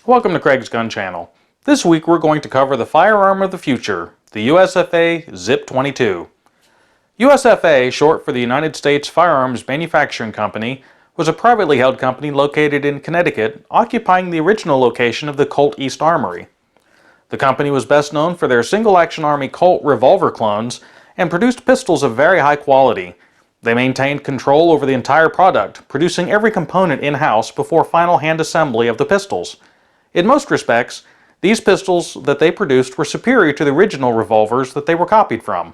Welcome to Craig's Gun Channel. This week we're going to cover the firearm of the future, the USFA Zip 22. USFA, short for the United States Firearms Manufacturing Company, was a privately held company located in Connecticut, occupying the original location of the Colt East Armory. The company was best known for their single-action Army Colt revolver clones and produced pistols of very high quality. They maintained control over the entire product, producing every component in-house before final hand assembly of the pistols. In most respects, these pistols that they produced were superior to the original revolvers that they were copied from.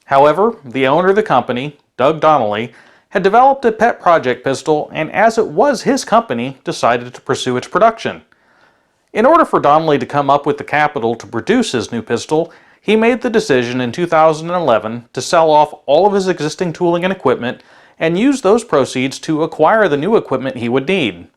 However, the owner of the company, Doug Donnelly, had developed a pet project pistol, and as it was his company, decided to pursue its production. In order for Donnelly to come up with the capital to produce his new pistol, he made the decision in 2011 to sell off all of his existing tooling and equipment and use those proceeds to acquire the new equipment he would need.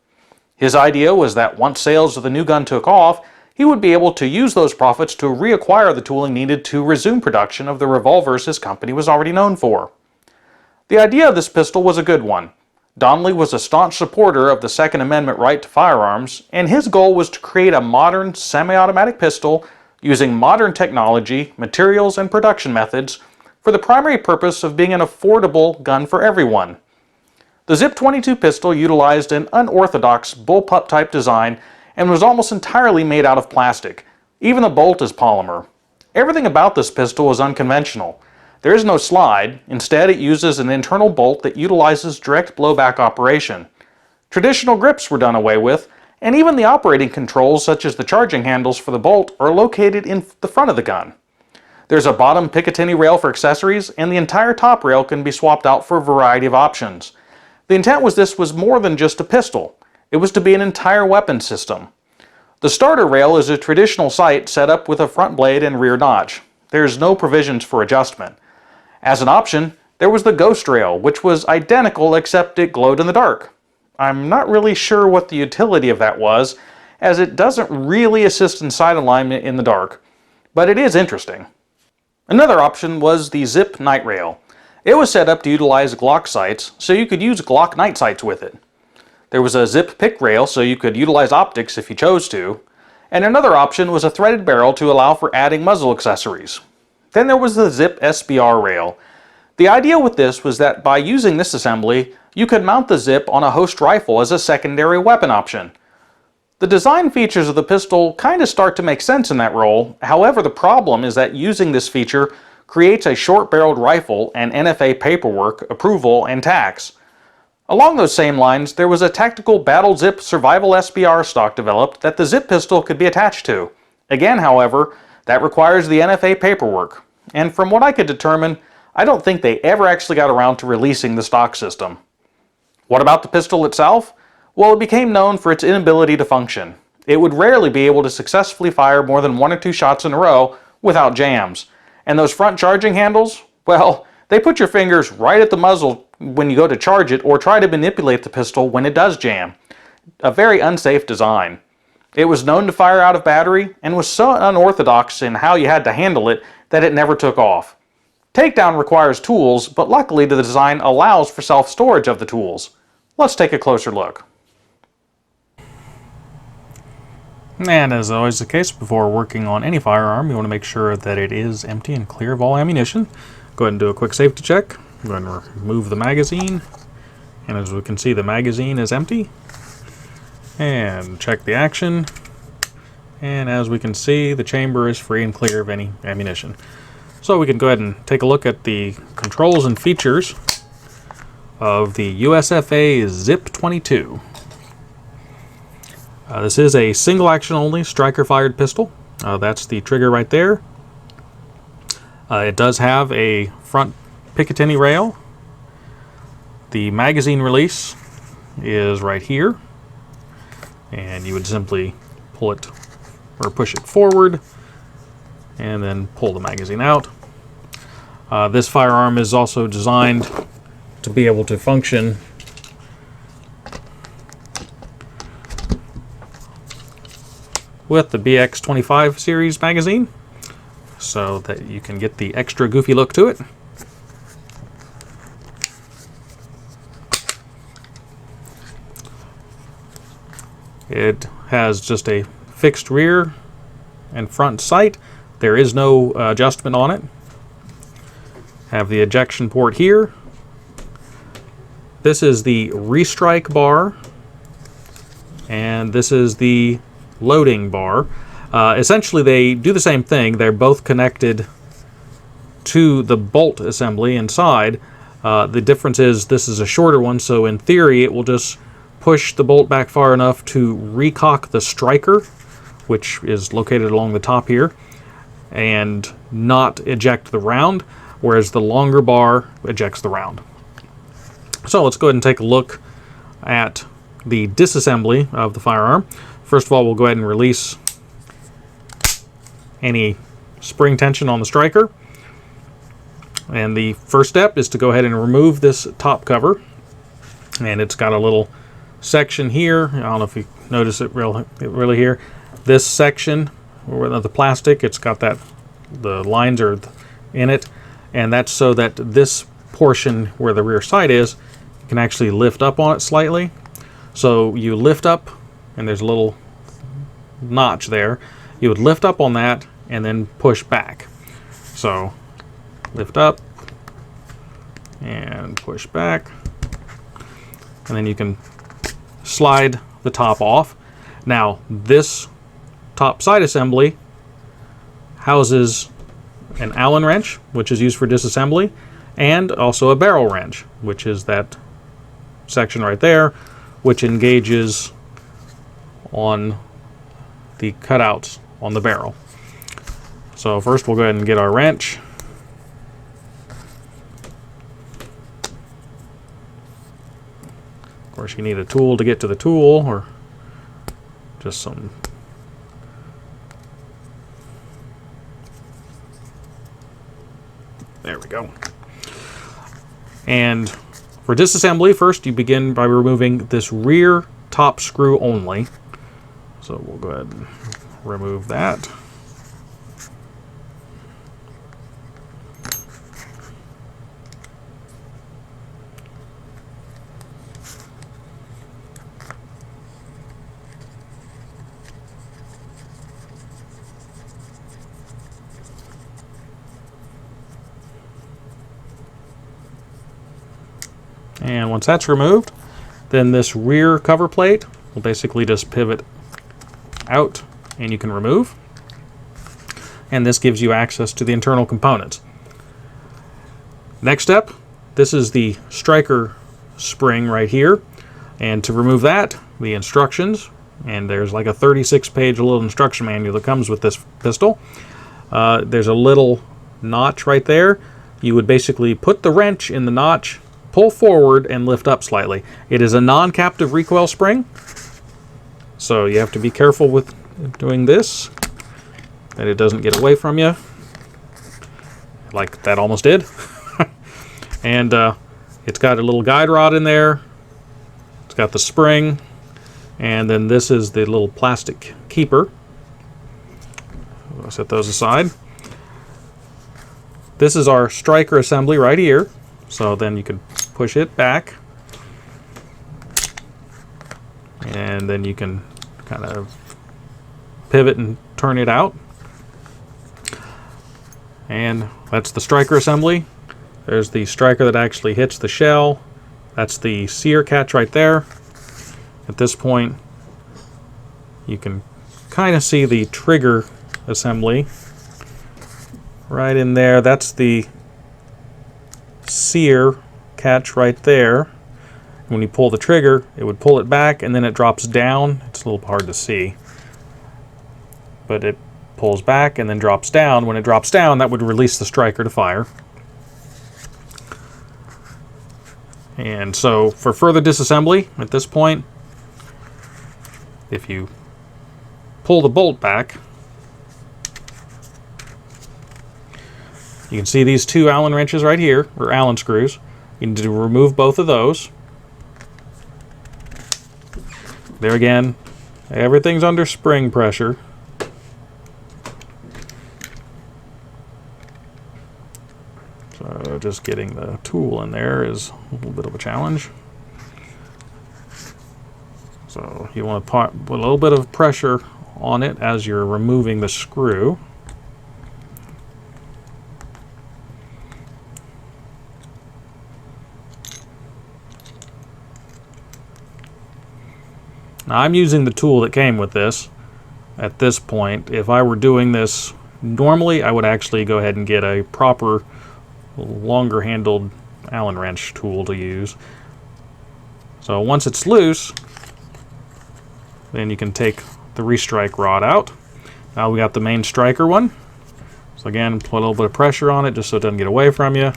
His idea was that once sales of the new gun took off, he would be able to use those profits to reacquire the tooling needed to resume production of the revolvers his company was already known for. The idea of this pistol was a good one. Donnelly was a staunch supporter of the Second Amendment right to firearms, and his goal was to create a modern semi-automatic pistol using modern technology, materials, and production methods for the primary purpose of being an affordable gun for everyone. The Zip 22 pistol utilized an unorthodox bullpup type design and was almost entirely made out of plastic. Even the bolt is polymer. Everything about this pistol is unconventional. There is no slide. Instead, it uses an internal bolt that utilizes direct blowback operation. Traditional grips were done away with, and even the operating controls, such as the charging handles for the bolt, are located in the front of the gun. There's a bottom Picatinny rail for accessories, and the entire top rail can be swapped out for a variety of options. The intent was this was more than just a pistol. It was to be an entire weapon system. The starter rail is a traditional sight set up with a front blade and rear notch. There is no provisions for adjustment. As an option, there was the ghost rail, which was identical except it glowed in the dark. I'm not really sure what the utility of that was, as it doesn't really assist in sight alignment in the dark, but it is interesting. Another option was the Zip night rail. It was set up to utilize Glock sights, so you could use Glock night sights with it. There was a Zip pick rail, so you could utilize optics if you chose to, and another option was a threaded barrel to allow for adding muzzle accessories. Then there was the Zip SBR rail. The idea with this was that by using this assembly, you could mount the Zip on a host rifle as a secondary weapon option. The design features of the pistol kind of start to make sense in that role. However, the problem is that using this feature creates a short-barreled rifle and NFA paperwork, approval, and tax. Along those same lines, there was a tactical Battle Zip Survival SBR stock developed that the Zip pistol could be attached to. Again, however, that requires the NFA paperwork, and from what I could determine, I don't think they ever actually got around to releasing the stock system. What about the pistol itself? Well, it became known for its inability to function. It would rarely be able to successfully fire more than 1 or 2 shots in a row without jams. And those front charging handles, well, they put your fingers right at the muzzle when you go to charge it or try to manipulate the pistol when it does jam. A very unsafe design. It was known to fire out of battery and was so unorthodox in how you had to handle it that it never took off. Takedown requires tools, but luckily the design allows for self-storage of the tools. Let's take a closer look. And as always the case, before working on any firearm, you want to make sure that it is empty and clear of all ammunition. Go ahead and do a quick safety check. I'm going to remove the magazine. And as we can see, the magazine is empty. And check the action. And as we can see, the chamber is free and clear of any ammunition. So we can go ahead and take a look at the controls and features of the USFA Zip 22. This is a single action only striker fired pistol. That's the trigger right there. It does have a front Picatinny rail. The magazine release is right here, and you would simply pull it or push it forward and then pull the magazine out. This firearm is also designed to be able to function with the BX25 series magazine, so that you can get the extra goofy look to it. It has just a fixed rear and front sight. There is no adjustment on it. Have the ejection port here. This is the restrike bar, and this is the loading bar. Essentially, they do the same thing. They're both connected to the bolt assembly inside. The difference is this is a shorter one, so in theory it will just push the bolt back far enough to recock the striker, which is located along the top here, and not eject the round, whereas the longer bar ejects the round. So let's go ahead and take a look at the disassembly of the firearm. First of all, we'll go ahead and release any spring tension on the striker. And the first step is to go ahead and remove this top cover. And it's got a little section here. I don't know if you notice it really here. This section, the plastic, it's got that, the lines are in it. And that's so that this portion where the rear sight is, you can actually lift up on it slightly. So you lift up, and there's a little notch there. You would lift up on that and then push back. So lift up and push back, and then you can slide the top off. Now this top side assembly houses an Allen wrench, which is used for disassembly, and also a barrel wrench, which is that section right there, which engages on the cutouts on the barrel. So first we'll go ahead and get our wrench. Of course, you need a tool to get to the tool, or just some. There we go. And for disassembly, first you begin by removing this rear top screw only. So we'll go ahead and remove that. And once that's removed, then this rear cover plate will basically just pivot out and you can remove. And this gives you access to the internal components. Next step, this is the striker spring right here. And to remove that, the instructions, and there's like a 36-page little instruction manual that comes with this pistol. There's a little notch right there. You would basically put the wrench in the notch, pull forward, and lift up slightly. It is a non-captive recoil spring, so you have to be careful with doing this, that it doesn't get away from you, like that almost did. And it's got a little guide rod in there. It's got the spring, and then this is the little plastic keeper. I'll set those aside. This is our striker assembly right here. So then you can push it back, and then you can kind of pivot and turn it out. And that's the striker assembly. There's the striker that actually hits the shell. That's the sear catch right there. At this point, you can kind of see the trigger assembly right in there. That's the sear catch right there. When you pull the trigger, it would pull it back and then it drops down. It's a little hard to see, but it pulls back and then drops down. When it drops down, that would release the striker to fire. And so for further disassembly at this point, if you pull the bolt back, you can see these two Allen wrenches right here, or Allen screws. You need to remove both of those. There again, everything's under spring pressure. So just getting the tool in there is a little bit of a challenge. So you want to put a little bit of pressure on it as you're removing the screw. Now I'm using the tool that came with this at this point. If I were doing this normally, I would actually go ahead and get a proper longer handled Allen wrench tool to use. So once it's loose, then you can take the restrike rod out. Now we got the main striker one. So again, put a little bit of pressure on it just so it doesn't get away from you.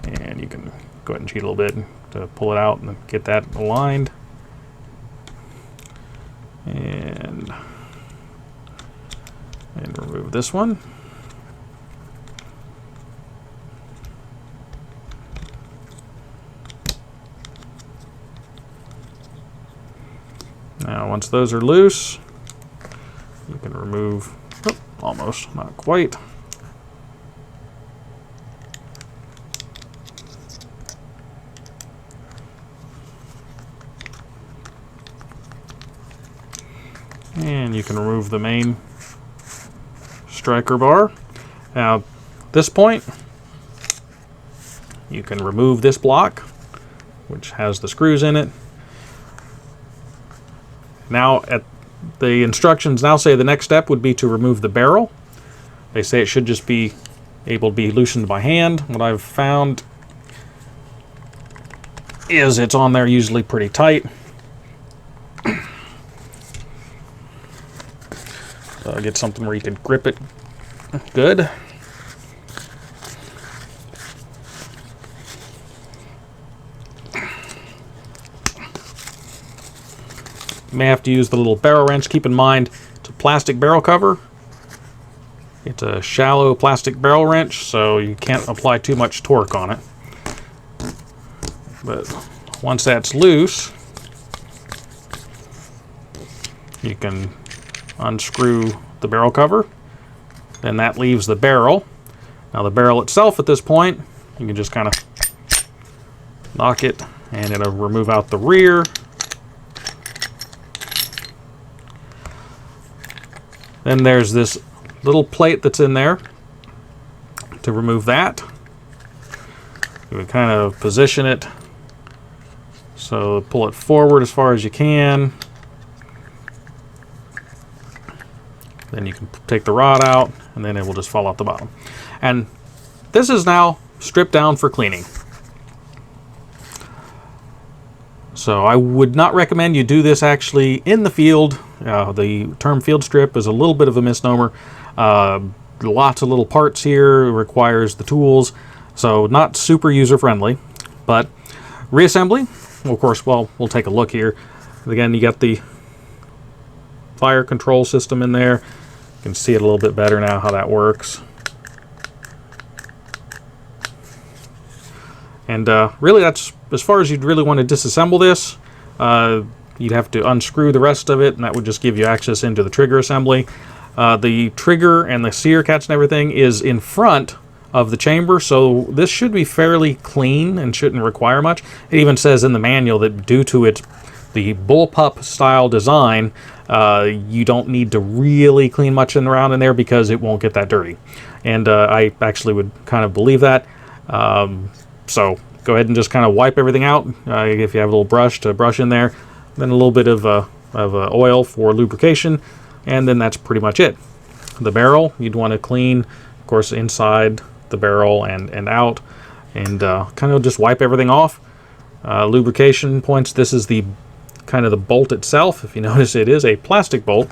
And you can go ahead and cheat a little bit to pull it out and get that aligned. And remove this one. Now once those are loose, you can remove, oh, almost, not quite. And you can remove the main striker bar. Now, at this point, you can remove this block, which has the screws in it. Now, the instructions now say the next step would be to remove the barrel. They say it should just be able to be loosened by hand. What I've found is it's on there usually pretty tight. So get something where you can grip it good. You may have to use the little barrel wrench. Keep in mind, it's a plastic barrel cover. It's a shallow plastic barrel wrench, so you can't apply too much torque on it. But once that's loose, you can unscrew the barrel cover. Then that leaves the barrel. Now the barrel itself at this point, you can just kind of knock it and it'll remove out the rear. Then there's this little plate that's in there to remove that. You would kind of position it, so pull it forward as far as you can. Then you can take the rod out, and then it will just fall out the bottom. And this is now stripped down for cleaning. So I would not recommend you do this actually in the field. The term field strip is a little bit of a misnomer. Lots of little parts here, requires the tools, so not super user-friendly. But reassembly, well, of course, well, we'll take a look here. Again, you got the fire control system in there. You can see it a little bit better now how that works. And really, that's as far as you'd really want to disassemble this. You'd have to unscrew the rest of it, and that would just give you access into the trigger assembly. The trigger and the sear catch and everything is in front of the chamber, so this should be fairly clean and shouldn't require much. It even says in the manual that due to the bullpup style design, you don't need to really clean much around in there because it won't get that dirty. And I actually would kind of believe that. So go ahead and just kind of wipe everything out. If you have a little brush to brush in there, then a little bit of oil for lubrication, and then that's pretty much it. The barrel, you'd want to clean, of course, inside the barrel and out, and kind of just wipe everything off. Lubrication points, this is the kind of the bolt itself. If you notice, it is a plastic bolt.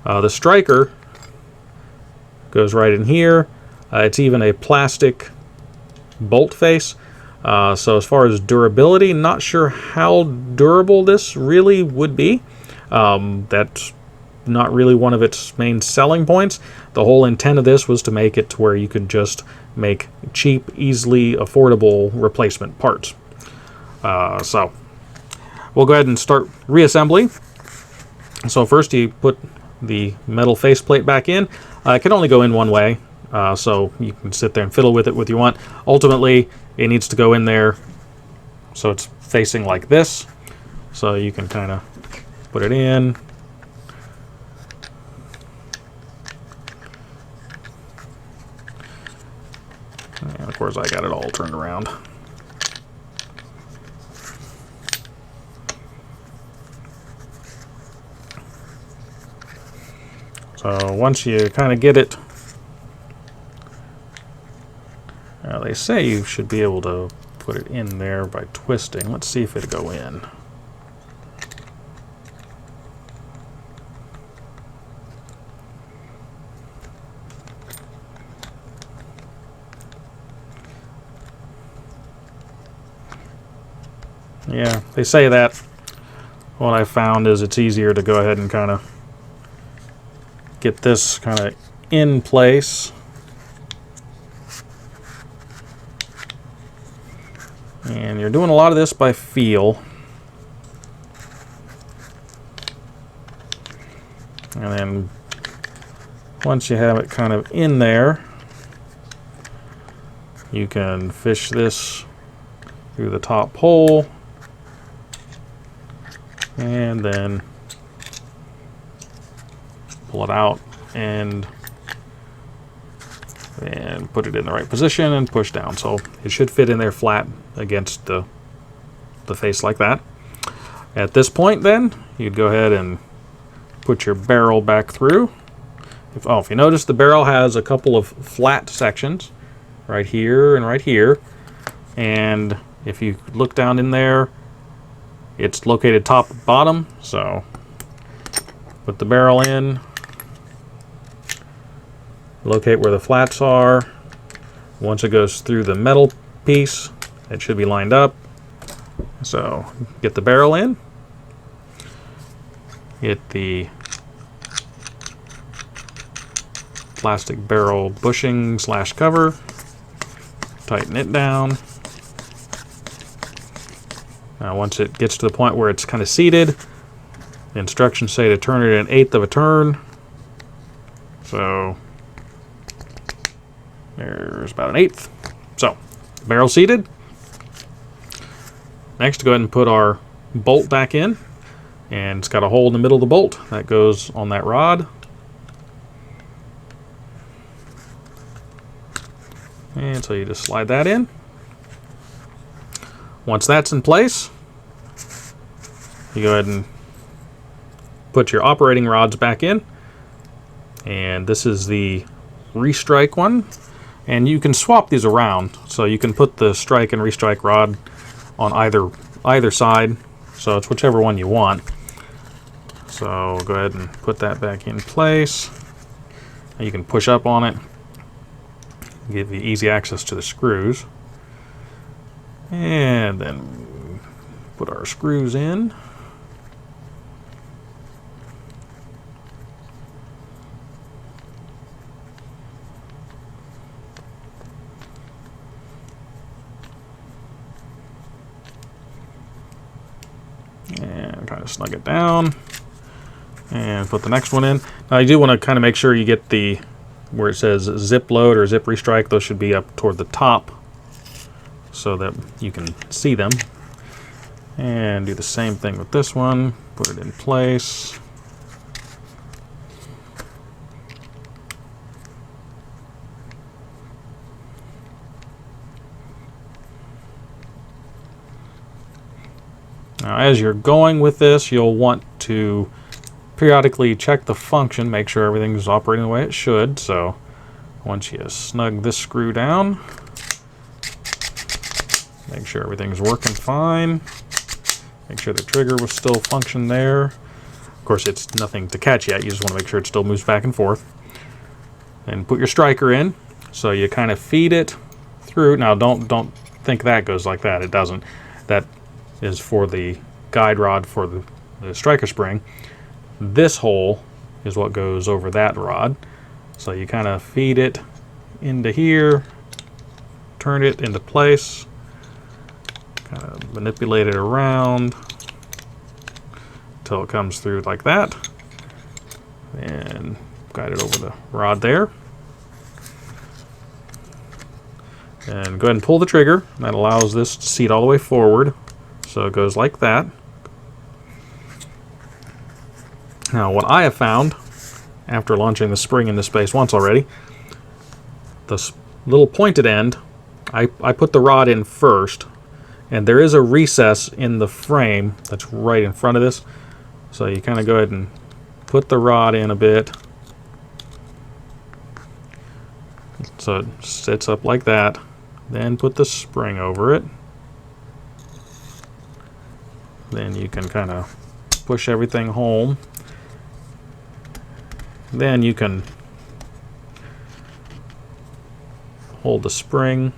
The striker goes right in here. It's even a plastic bolt face. So as far as durability, not sure how durable this really would be. That's not really one of its main selling points. The whole intent of this was to make it to where you could just make cheap, easily affordable replacement parts. So we'll go ahead and start reassembly. So first you put the metal faceplate back in. It can only go in one way, so you can sit there and fiddle with it what you want. Ultimately, it needs to go in there so it's facing like this. So you can kind of put it in. And of course I got it all turned around. So once you kind of get it, they say you should be able to put it in there by twisting. Let's see if it'll go in. Yeah, they say that. What I found is it's easier to go ahead and kind of get this kind of in place. And you're doing a lot of this by feel. And then once you have it kind of in there, you can fish this through the top hole and then pull it out and put it in the right position and push down. So it should fit in there flat against the face like that. At this point then, you'd go ahead and put your barrel back through. If you notice, the barrel has a couple of flat sections right here and right here. And if you look down in there, it's located top and bottom. So put the barrel in, locate where the flats are. Once it goes through the metal piece, it should be lined up. So get the barrel in, get the plastic barrel bushing / cover, tighten it down. Now once it gets to the point where it's kind of seated, the instructions say to turn it 1/8 of a turn. So there's about 1/8. So barrel seated. Next, go ahead and put our bolt back in, and it's got a hole in the middle of the bolt that goes on that rod. And so you just slide that in. Once that's in place, you go ahead and put your operating rods back in. And this is the restrike one. And you can swap these around. So you can put the strike and restrike rod on either side. So it's whichever one you want. So go ahead and put that back in place. You can push up on it. Give you easy access to the screws. And then put our screws in. And kind of snug it down. And put the next one in. Now you do want to kind of make sure you get the where it says zip load or zip restrike. Those should be up toward the top so that you can see them. And do the same thing with this one. Put it in place. Now as you're going with this, you'll want to periodically check the function, make sure everything's operating the way it should. So once you snug this screw down, make sure everything's working fine. Make sure the trigger will still function there. Of course, it's nothing to catch yet. You just want to make sure it still moves back and forth. And put your striker in. So you kind of feed it through. Now don't think that goes like that. It doesn't. That is for the guide rod for the striker spring. This hole is what goes over that rod. So you kind of feed it into here, turn it into place, kind of manipulate it around until it comes through like that, and guide it over the rod there. And go ahead and pull the trigger. That allows this to seat all the way forward. So it goes like that. Now, what I have found, after launching the spring into space once already, this little pointed end, I put the rod in first, and there is a recess in the frame that's right in front of this. So you kind of go ahead and put the rod in a bit, so it sits up like that. Then put the spring over it. Then you can kind of push everything home. Then you can hold the spring,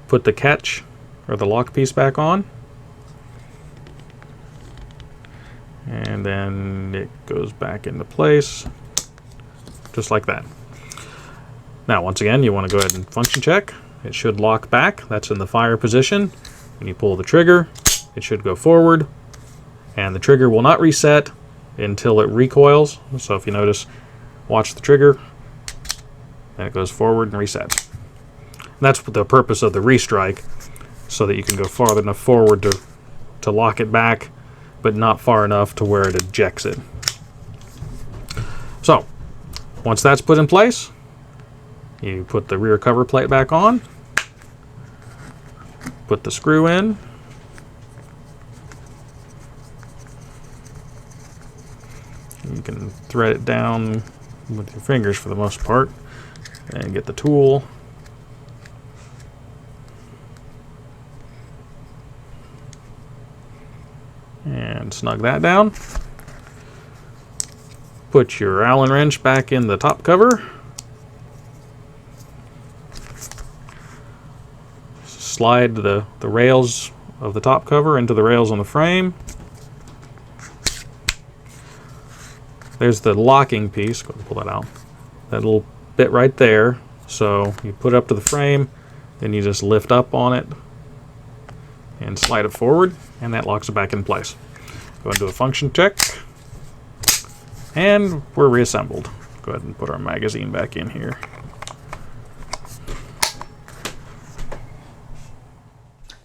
put the catch or the lock piece back on, and then it goes back into place just like that. Now, once again, you want to go ahead and function check. It should lock back. That's in the fire position. When you pull the trigger, it should go forward, and the trigger will not reset until it recoils. So if you notice, watch the trigger, and it goes forward and resets. And that's the purpose of the restrike, so that you can go far enough forward to lock it back, but not far enough to where it ejects it. So, once that's put in place, you put the rear cover plate back on, put the screw in, you can thread it down with your fingers for the most part, and get the tool, and snug that down. Put your Allen wrench back in the top cover. Slide the rails of the top cover into the rails on the frame. There's the locking piece. Go ahead and pull that out. That little bit right there. So you put it up to the frame, then you just lift up on it and slide it forward, and that locks it back in place. Go ahead and do a function check, and we're reassembled. Go ahead and put our magazine back in here.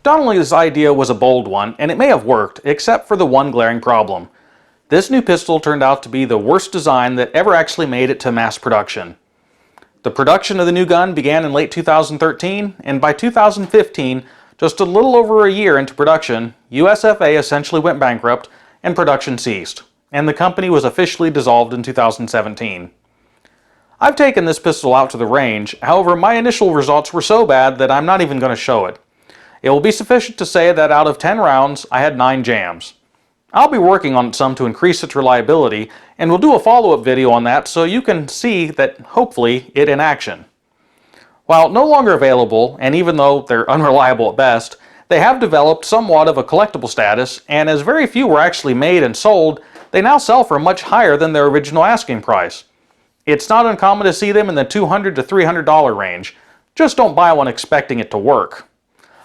Donnelly's idea was a bold one, and it may have worked, except for the one glaring problem. This new pistol turned out to be the worst design that ever actually made it to mass production. The production of the new gun began in late 2013, and by 2015, just a little over a year into production, USFA essentially went bankrupt and production ceased, and the company was officially dissolved in 2017. I've taken this pistol out to the range, however my initial results were so bad that I'm not even going to show it. It will be sufficient to say that out of 10 rounds, I had 9 jams. I'll be working on some to increase its reliability, and we'll do a follow-up video on that so you can see that, hopefully, it in action. While no longer available, and even though they're unreliable at best, they have developed somewhat of a collectible status, and as very few were actually made and sold, they now sell for much higher than their original asking price. It's not uncommon to see them in the $200 to $300 range. Just don't buy one expecting it to work.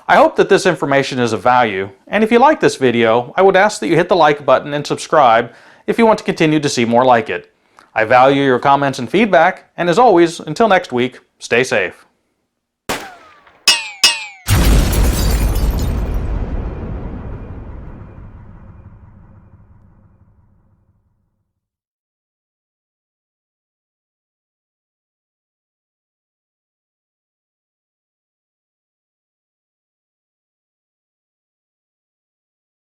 I hope that this information is of value, and if you like this video, I would ask that you hit the like button and subscribe if you want to continue to see more like it. I value your comments and feedback, and as always, until next week, stay safe.